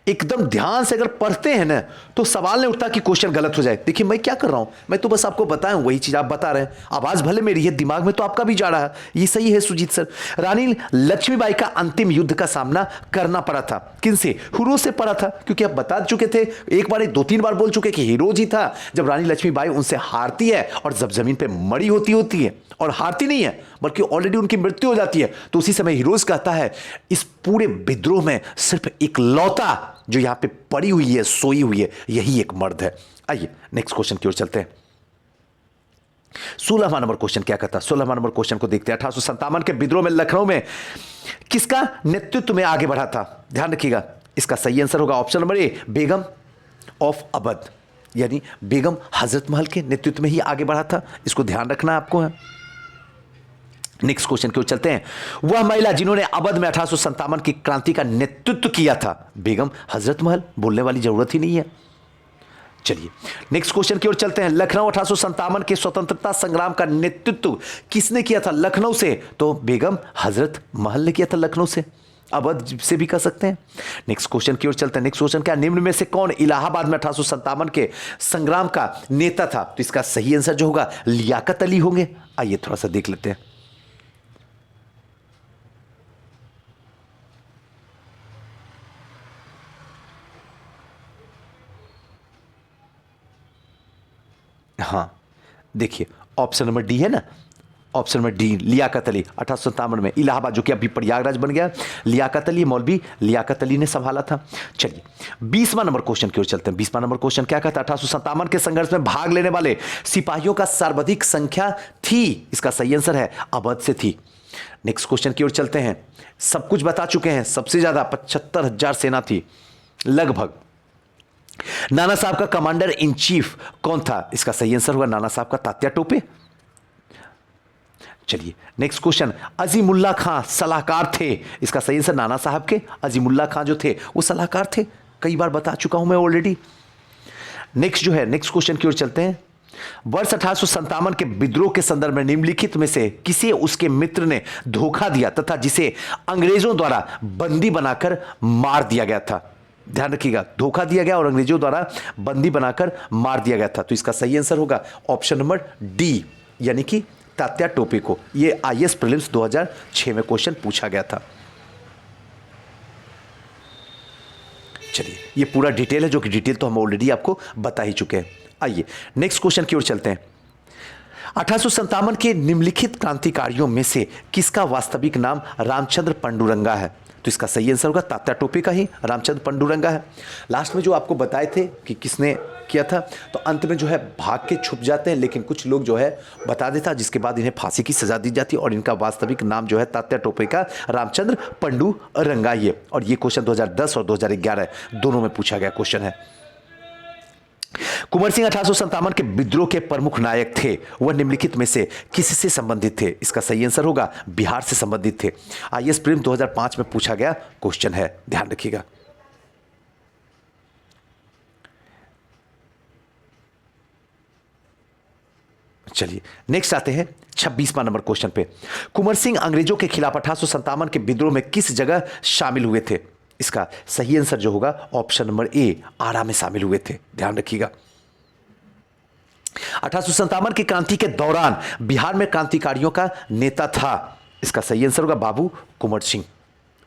Speaker 1: एकदम ध्यान से अगर पढ़ते हैं ना तो सवाल नहीं उठता कि क्वेश्चन गलत हो जाए। देखिए मैं क्या कर रहा हूं, मैं तो बस आपको बताया हूं वही चीज आप बता रहे हैं। आवाज भले मेरी है, दिमाग में तो आपका भी जा रहा है। ये सही है सुजीत सर। रानी लक्ष्मीबाई का अंतिम युद्ध का सामना करना पड़ा था किनसे? हुरो से पड़ा था, क्योंकि आप बता चुके थे, एक बार 2-3 बार बोल चुके कि हीरोज ही था। जब रानी लक्ष्मीबाई उनसे हारती है और जब जमीन पर मड़ी होती है और हारती नहीं है बल्कि ऑलरेडी उनकी मृत्यु हो जाती है, तो उसी समय हीरोज कहता है इस पूरे विद्रोह में सिर्फ एक लौता जो यहां पे पड़ी हुई है, सोई हुई है, यही एक मर्द है। आइए नेक्स्ट क्वेश्चन की ओर चलते हैं। 16वां नंबर क्वेश्चन क्या कहता है? 16वां नंबर क्वेश्चन को देखते हैं। 1857 के विद्रोह में लखनऊ में किसका नेतृत्व में आगे बढ़ा था? ध्यान रखिएगा, इसका सही आंसर होगा option number A, Begum of Awadh. यानी बेगम हजरत महल के नेतृत्व में ही आगे बढ़ा था, इसको ध्यान रखना है आपको है। नेक्स्ट क्वेश्चन की ओर चलते हैं। वह महिला जिन्होंने अवध में 1857 की क्रांति का नेतृत्व किया था, बेगम हजरत महल, बोलने वाली जरूरत ही नहीं है। चलिए नेक्स्ट क्वेश्चन की ओर चलते हैं। लखनऊ 1857 के स्वतंत्रता संग्राम का नेतृत्व किसने किया था लखनऊ से? तो बेगम हजरत महल ने किया था लखनऊ से, अवध से भी कर सकते हैं। नेक्स्ट क्वेश्चन की ओर चलते हैं। नेक्स्ट क्वेश्चन क्या, निम्न में से कौन इलाहाबाद में 1857 के संग्राम का नेता था? तो इसका सही आंसर जो होगा लियाकत अली होंगे। आइए थोड़ा सा देख लेते हैं। हाँ देखिए ऑप्शन नंबर डी है ना, option number D Liyaqat Ali 1857 में इलाहाबाद, जो कि अभी प्रयागराज बन गया, लियाकत अली, मौलवी लियाकत अली ने संभाला था। चलिए 20वां नंबर क्वेश्चन की ओर चलते हैं। 20वां नंबर क्वेश्चन क्या कहता है? 1857 के संघर्ष में भाग लेने वाले सिपाहियों का सर्वाधिक संख्या थी, इसका सही आंसर है अवध से थी। नेक्स्ट क्वेश्चन की ओर चलते हैं। सब कुछ बता चुके हैं, सबसे ज्यादा 75,000 सेना थी लगभग। नाना साहब का कमांडर इन चीफ कौन था? इसका सही आंसर होगा नाना साहब का तात्या टोपे। चलिए नेक्स्ट क्वेश्चन, अजीमुल्ला खां सलाहकार थे, इसका सही आंसर नाना साहब के, अजीमुल्ला खां जो थे वो सलाहकार थे, कई बार बता चुका हूं मैं ऑलरेडी। नेक्स्ट जो है, नेक्स्ट क्वेश्चन की ओर चलते हैं। वर्ष 1857 के विद्रोह के संदर्भ में निम्नलिखित में से किसे उसके मित्र ने धोखा दिया तथा जिसे अंग्रेजों द्वारा बंदी बनाकर मार दिया गया था? ध्यान रखिएगा, धोखा दिया गया और अंग्रेजों द्वारा बंदी बनाकर मार दिया गया था। तो इसका सही आंसर होगा ऑप्शन नंबर डी, यानी कि तात्या टोपे को। यह आईएएस प्रीलिम्स 2006 में क्वेश्चन पूछा गया था। चलिए ये पूरा डिटेल है, जो कि डिटेल तो हम ऑलरेडी आपको बता ही चुके हैं। आइए नेक्स्ट क्वेश्चन की ओर चलते हैं। 1857 के निम्नलिखित क्रांतिकारियों में से किसका वास्तविक नाम रामचंद्र पंडुरंगा है? तो इसका सही आंसर होगा तात्या टोपे का ही रामचंद्र पंडुरंगा है। लास्ट में जो आपको बताए थे कि किसने किया था, तो अंत में जो है भाग के छुप जाते हैं, लेकिन कुछ लोग जो है बता देता, जिसके बाद इन्हें फांसी की सजा दी जाती और इनका वास्तविक नाम जो है तात्या टोपे का रामचंद्र पंडुरंगा ही है। और ये क्वेश्चन 2010 और 2011 दोनों में पूछा गया क्वेश्चन है। कुंवर सिंह 1857 के विद्रोह के प्रमुख नायक थे, वह निम्नलिखित में से किससे संबंधित थे? इसका सही आंसर होगा बिहार से संबंधित थे। आईएएस प्रीलिम 2005 में पूछा गया क्वेश्चन है, ध्यान रखिएगा। चलिए नेक्स्ट आते हैं 26वां नंबर क्वेश्चन पे। कुंवर सिंह अंग्रेजों के खिलाफ 1857 के विद्रोह में किस जगह शामिल हुए थे? इसका सही आंसर जो होगा ऑप्शन नंबर ए, आरा में शामिल हुए थे, ध्यान रखिएगा। 1857 की क्रांति के दौरान बिहार में क्रांतिकारियों का नेता था, इसका सही आंसर होगा बाबू कुंवर सिंह।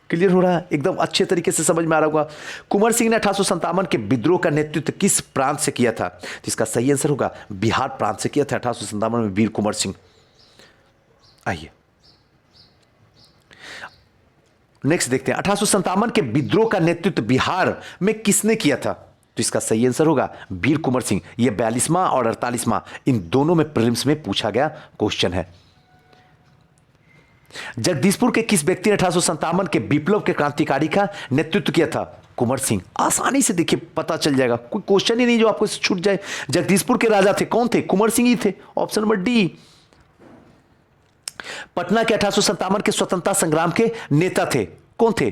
Speaker 1: क्लियर हो रहा है, एकदम अच्छे तरीके से समझ में आ रहा होगा। कुंवर सिंह ने 1857 के विद्रोह का नेतृत्व किस प्रांत से किया था? तो इसका सही आंसर होगा बिहार प्रांत से किया था 1857 में वीर कुंवर सिंह। आइए नेक्स्ट देखते हैं। 1857 के विद्रोह का नेतृत्व बिहार में किसने किया था? तो इसका सही आंसर होगा वीर कुंवर सिंह। यह 42वां और 48वां इन दोनों में प्रीलिम्स में पूछा गया क्वेश्चन है। जगदीशपुर के किस व्यक्ति ने 1857 के विप्लव के क्रांतिकारी का नेतृत्व किया था? कुंवर सिंह। आसानी से देखिए पता चल जाएगा, कोई क्वेश्चन ही नहीं जो आपको छूट जाए। जगदीशपुर के राजा थे, कौन थे? कुंवर सिंह ही थे, ऑप्शन नंबर डी। पटना के 1857 के स्वतंत्रता संग्राम के नेता थे, कौन थे?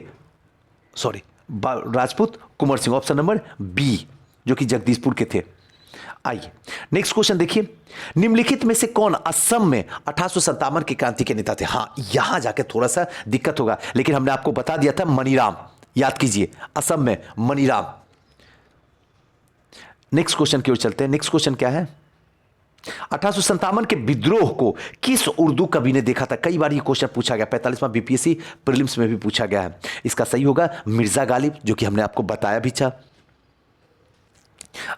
Speaker 1: Sorry, Rajput Kunwar Singh, option number B, जो कि जगदीशपुर के थे। आइए नेक्स्ट क्वेश्चन देखिए। निम्नलिखित में से कौन असम में 1857 की क्रांति के नेता थे? हां, यहां जाके थोड़ा सा दिक्कत होगा, लेकिन हमने आपको बता दिया था मनीराम, याद कीजिए, असम में मनीराम। नेक्स्ट क्वेश्चन की ओर चलते हैं। नेक्स्ट क्वेश्चन क्या है? 1857 के विद्रोह को किस उर्दू कवि ने देखा था? कई बार ये क्वेश्चन पूछा गया, 45वां बीपीएससी प्रीलिम्स में भी पूछा गया है। इसका सही होगा मिर्जा गालिब, जो कि हमने आपको बताया भी था।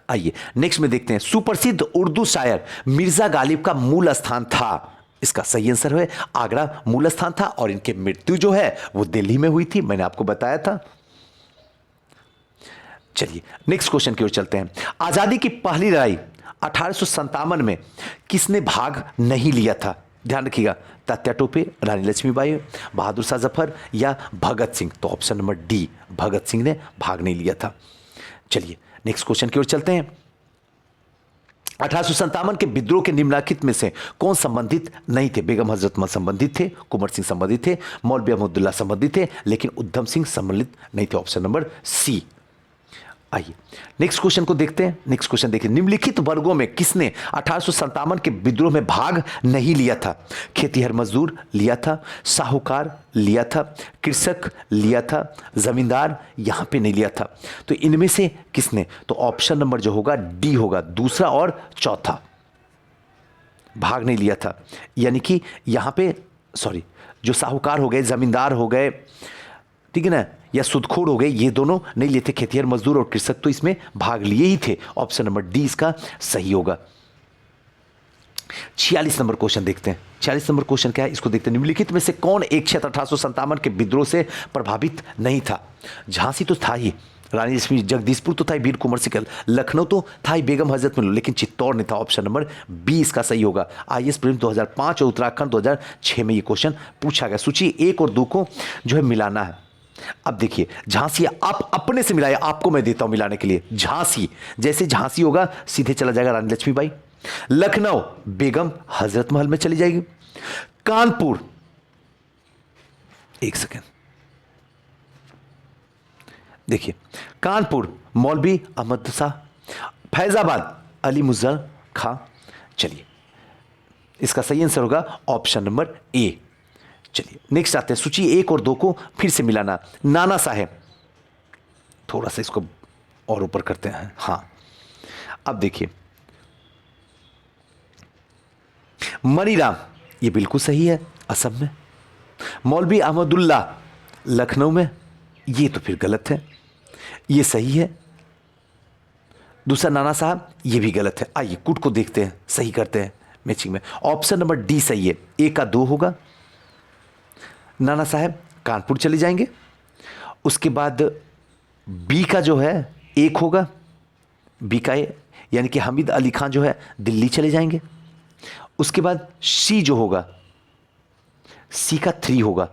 Speaker 1: आइए नेक्स्ट में देखते हैं। सुप्रसिद्ध उर्दू शायर मिर्जा गालिब का मूल स्थान था, इसका सही आंसर है आगरा मूल स्थान था, और इनकी मृत्यु जो है वो दिल्ली में हुई थी, मैंने आपको बताया था। चलिए नेक्स्ट क्वेश्चन की ओर चलते हैं। आजादी की पहली लड़ाई 1857 में किसने भाग नहीं लिया था? ध्यान रखिएगा, तात्या टोपे, रानी लक्ष्मीबाई, बहादुर शाह जफर या भगत सिंह? तो option number D, Bhagat Singh ने भाग नहीं लिया था। चलिए नेक्स्ट क्वेश्चन की ओर चलते हैं। 1857 के विद्रोह के निम्नलिखित में से कौन संबंधित नहीं थे? बेगम हजरत महल संबंधित थे, कुंवर सिंह संबंधित थे, मौलवी अहमदुल्ला संबंधित थे, लेकिन उधम सिंह सम्मिलित नहीं थे। Option number C. आइए नेक्स्ट क्वेश्चन को देखते हैं। नेक्स्ट क्वेश्चन देखिए, निम्नलिखित वर्गों में किसने 1857 के विद्रोह में भाग नहीं लिया था? खेतीहर मजदूर लिया था, साहूकार लिया था, कृषक लिया था, जमींदार यहां पे नहीं लिया था। तो इनमें से किसने? तो ऑप्शन नंबर जो होगा डी होगा, दूसरा और चौथा भाग नहीं लिया था। यानी कि यहां पे सॉरी, जो साहूकार हो गए, जमींदार हो गए, ठीक है ना, या सुदखोर हो गए, ये दोनों नहीं लिए थे। खेतीहर मजदूर और कृषक तो इसमें भाग लिए ही थे। ऑप्शन नंबर डी इसका सही होगा। 46 नंबर क्वेश्चन देखते हैं। 46 नंबर क्वेश्चन क्या है, इसको देखते हैं। निम्नलिखित में से कौन एक क्षेत्र 1857 के विद्रोह से प्रभावित नहीं था? झांसी तो था ही, रानी लक्ष्मी, जगदीशपुर तो था ही, वीर कुंवर सिंह, लखनऊ तो था ही, बेगम हजरत महल, लेकिन चित्तौड़ नहीं था। ऑप्शन नंबर बी इसका सही होगा। आईएएस प्रीलिम्स 2005 और उत्तराखंड 2006 में ये क्वेश्चन पूछा गया। सूची 1 और 2 को जो है मिलाना है। अब देखिए, झांसी आप अपने से मिलाइए, आपको मैं देता हूं मिलाने के लिए। झांसी, जैसे झांसी होगा सीधे चला जाएगा रानी लक्ष्मीबाई, लखनऊ बेगम हजरत महल में चली जाएगी, कानपुर, एक सेकेंड देखिए, कानपुर मौलवी अहमद शाह, फैजाबाद अली मुज्जर खां। चलिए इसका सही आंसर होगा ऑप्शन नंबर ए। चलिए नेक्स्ट आते हैं। सूची 1 और 2 को फिर से मिलाना। नाना साहेब, थोड़ा सा इसको और ऊपर करते हैं। हाँ, अब देखिए, मनीराम ये बिल्कुल सही है, असम में। मौलवी अहमदुल्ला लखनऊ में, ये तो फिर गलत है, ये सही है। दूसरा नाना साहब, ये भी गलत है। आइए कुट को देखते हैं, सही करते हैं मैचिंग में। ऑप्शन नंबर डी सही है, 1 का 2 होगा। नाना साहब कानपुर चले जाएंगे। उसके बाद बी का जो है 1 होगा, बी का ए, यानी कि हामिद अली खान जो है दिल्ली चले जाएंगे। उसके बाद सी जो होगा, सी का 3 होगा,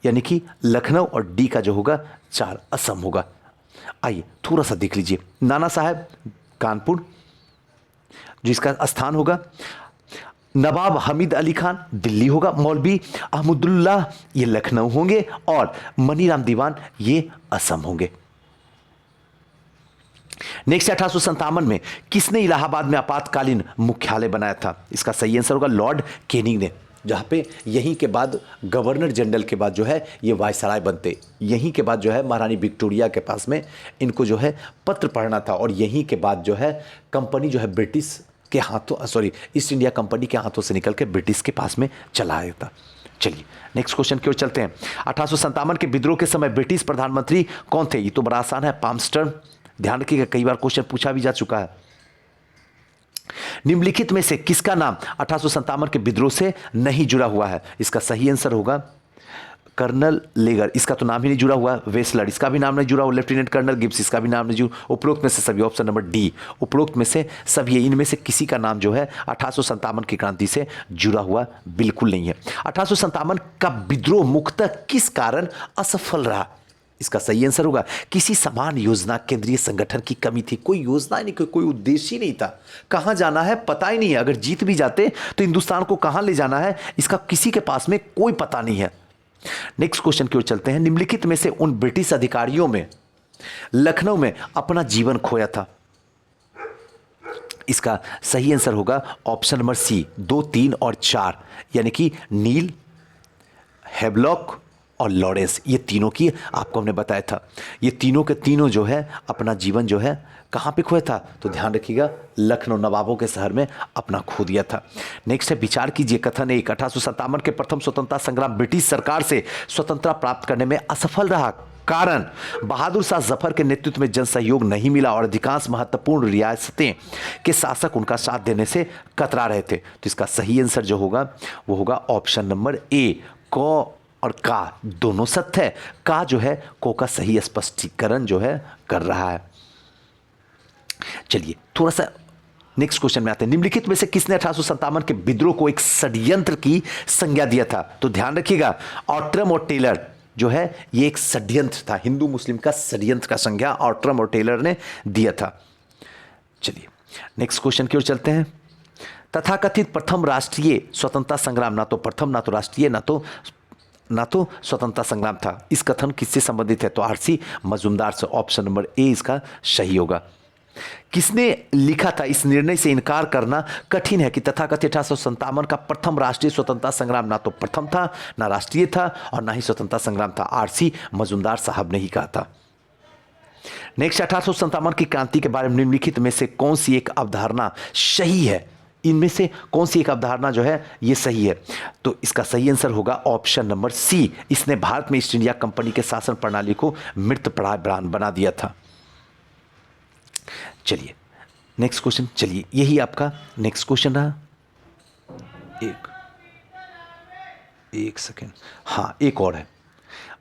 Speaker 1: यानी कि लखनऊ, और डी का जो होगा 4 असम होगा। आइए थोड़ा सा देख लीजिए। नाना साहब कानपुर, जो इसका स्थान होगा। नवाब हमीद अली खान दिल्ली होगा, मौलवी अहमदुल्लाह ये लखनऊ होंगे, और मनीराम दीवान ये असम होंगे। नेक्स्ट, 1857 में किसने इलाहाबाद में आपातकालीन मुख्यालय बनाया था? इसका सही आंसर होगा लॉर्ड कैनिंग ने, जहां पे यहीं के बाद गवर्नर जनरल के बाद जो है ये वायसराय बनते, यहीं के बाद जो है महारानी विक्टोरिया के पास में इनको जो है पत्र पढ़ना था, और यहीं के बाद जो है कंपनी जो है ब्रिटिश के हाथों, सॉरी, ईस्ट इंडिया कंपनी के हाथों से निकल के ब्रिटिश के पास में चला आया था। चलिए नेक्स्ट क्वेश्चन की ओर चलते हैं। 1857 के विद्रोह के समय ब्रिटिश प्रधानमंत्री कौन थे? ये तो बड़ा आसान है, पामस्टर। ध्यान रखिएगा, कई बार क्वेश्चन पूछा भी जा चुका है। निम्नलिखित में से किसका नाम 1857 के विद्रोह से नहीं जुड़ा हुआ है? इसका सही आंसर होगा कर्नल लेगर, इसका तो नाम ही नहीं जुड़ा हुआ। वेस्लर, इसका भी नाम नहीं जुड़ा हुआ। लेफ्टिनेंट कर्नल गिब्स, इसका भी नाम नहीं जुड़ा। उपरोक्त में से सभी, ऑप्शन नंबर डी, उपरोक्त में से सभी, इनमें से किसी का नाम जो है 1857 की क्रांति से जुड़ा हुआ बिल्कुल नहीं है। 1857 का विद्रोह मुख्यतः किस कारण असफल रहा? इसका सही आंसर होगा किसी समान योजना, केंद्रीय संगठन की कमी थी। कोई योजना नहीं, कोई उद्देश्य ही नहीं था। कहां जाना है पता ही नहीं है। अगर जीत भी जाते तो हिंदुस्तान को कहां ले जाना है, इसका किसी के पास में कोई पता नहीं है। नेक्स्ट क्वेश्चन की ओर चलते हैं। निम्नलिखित में से उन ब्रिटिश अधिकारियों में लखनऊ में अपना जीवन खोया था? इसका सही आंसर होगा ऑप्शन नंबर सी, 2, 3 और 4, यानी कि नील, हेवलॉक और लॉरेंस। ये तीनों की आपको हमने बताया था। ये तीनों के तीनों जो है अपना जीवन जो है कहाँ पे खोया था? तो ध्यान रखिएगा, लखनऊ, नवाबों के शहर में अपना खो दिया था। नेक्स्ट है, विचार कीजिए। कथन 1, 1857 के प्रथम स्वतंत्रता संग्राम ब्रिटिश सरकार से स्वतंत्रता प्राप्त करने में असफल रहा। कारण, बहादुर शाह जफर के नेतृत्व में जन सहयोग नहीं मिला और अधिकांश महत्वपूर्ण रियासतें के शासक उनका साथ देने से कतरा रहे थे। तो इसका सही आंसर जो होगा वो होगा ऑप्शन नंबर ए, को और का दोनों सत्य है। का जो है को का सही स्पष्टीकरण जो है कर रहा है। चलिए थोड़ा सा नेक्स्ट क्वेश्चन में आते हैं। निम्नलिखित में से किसने 1857 के विद्रोह को एक षड्यंत्र की संज्ञा दिया था? तो ध्यान रखिएगा, ऑट्रम और टेलर जो है ये एक षड्यंत्र था, हिंदू मुस्लिम का षड्यंत्र का संज्ञा ऑट्रम और टेलर ने दिया था। चलिए नेक्स्ट क्वेश्चन की ओर चलते हैं। तथाकथित प्रथम राष्ट्रीय स्वतंत्रता संग्राम, ना तो प्रथम, ना तो राष्ट्रीय, ना तो स्वतंत्रता संग्राम था, इस कथन किससे संबंधित है? तो आरसी मजूमदार से। ऑप्शन नंबर ए इसका सही होगा। किसने लिखा था इस निर्णय से इनकार करना कठिन है कि तथाकथित 1857 का प्रथम राष्ट्रीय स्वतंत्रता संग्राम ना तो प्रथम था, ना राष्ट्रीय था और ना ही स्वतंत्रता संग्राम था? आरसी मजूमदार साहब ने ही कहा था। नेक्स्ट, 1857 की क्रांति के बारे में निम्नलिखित में से कौन सी एक अवधारणा सही है? इनमें से कौन सी एक अवधारणा जो है ये सही है? तो इसका सही आंसर होगा ऑप्शन नंबर सी। इसने भारत में ईस्ट इंडिया कंपनी के शासन प्रणाली को मृत बना दिया था। चलिए नेक्स्ट क्वेश्चन, चलिए यही आपका नेक्स्ट क्वेश्चन रहा। एक सेकेंड, हाँ एक और है।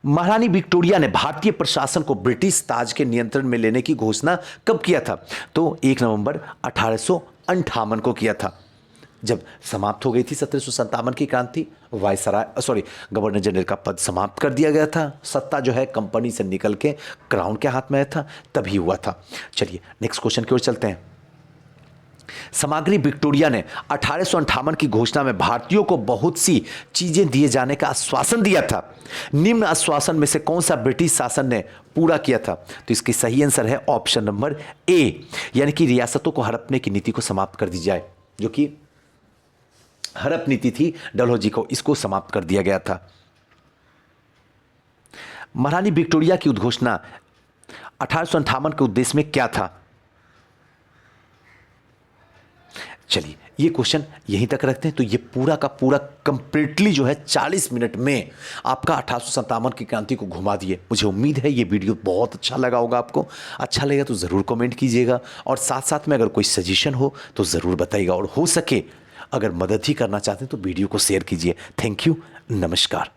Speaker 1: महारानी विक्टोरिया ने भारतीय प्रशासन को ब्रिटिश ताज के नियंत्रण में लेने की घोषणा कब किया था? तो 1 नवंबर 1858 को किया था, जब समाप्त हो गई थी 1757 की क्रांति। गवर्नर जनरल का पद समाप्त कर दिया गया था, सत्ता जो है कंपनी से निकल के क्राउन के हाथ में था, तभी हुआ था। चलिए नेक्स्ट क्वेश्चन की ओर चलते हैं। समाग्री विक्टोरिया ने 1858 की घोषणा में भारतीयों को बहुत सी चीजें दिए जाने का आश्वासन दिया था। निम्न आश्वासन में से कौन सा ब्रिटिश शासन ने पूरा किया था? तो इसकी सही आंसर है ऑप्शन नंबर ए, यानी कि रियासतों को हड़पने की नीति को समाप्त कर दी जाए, जो कि हड़प नीति थी डलहौजी को, इसको समाप्त कर दिया गया था। महारानी विक्टोरिया की उद्घोषणा 1858 के उद्देश्य में क्या था? चलिए ये क्वेश्चन यहीं तक रखते हैं। तो ये पूरा का पूरा कंप्लीटली जो है 40 मिनट में आपका 1857 की क्रांति को घुमा दिए। मुझे उम्मीद है ये वीडियो बहुत अच्छा लगा होगा आपको। अच्छा लगा तो ज़रूर कमेंट कीजिएगा और साथ साथ में अगर कोई सजेशन हो तो ज़रूर बताइएगा, और हो सके अगर मदद ही करना चाहते हैं तो वीडियो को शेयर कीजिए। थैंक यू, नमस्कार।